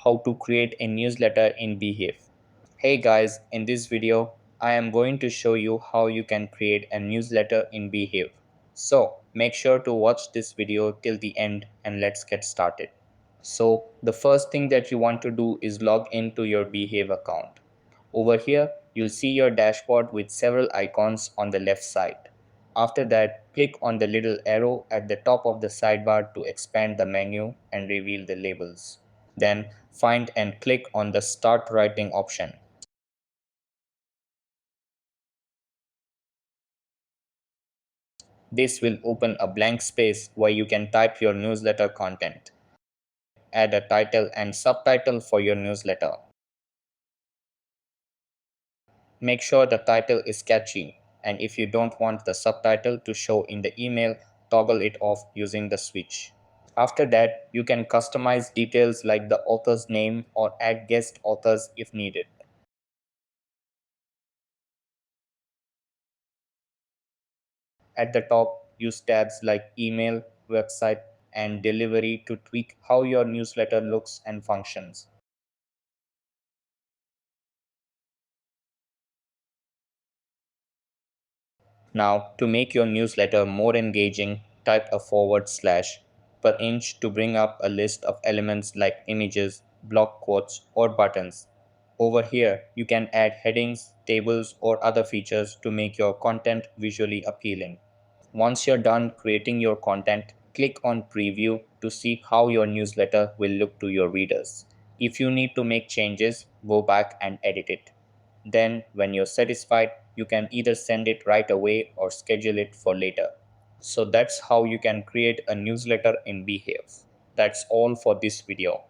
how to create a newsletter in Beehiiv. Hey guys, in this video, I am going to show you how you can create a newsletter in Beehiiv. So make sure to watch this video till the end and let's get started. So the first thing that you want to do is log into your Beehiiv account. Over here, you'll see your dashboard with several icons on the left side. After that, click on the little arrow at the top of the sidebar to expand the menu and reveal the labels. Then find and click on the Start Writing option. This will open a blank space where you can type your newsletter content. Add a title and subtitle for your newsletter. Make sure the title is catchy, and if you don't want the subtitle to show in the email, toggle it off using the switch. After that, you can customize details like the author's name or add guest authors if needed. At the top, use tabs like email, website, and delivery to tweak how your newsletter looks and functions. Now, to make your newsletter more engaging, type a forward slash per inch to bring up a list of elements like images, block quotes, or buttons. Over here, you can add headings, tables, or other features to make your content visually appealing. Once you're done creating your content, click on Preview to see how your newsletter will look to your readers. If you need to make changes, go back and edit it. Then, when you're satisfied, you can either send it right away or schedule it for later. So that's how you can create a newsletter in Beehiiv. That's all for this video.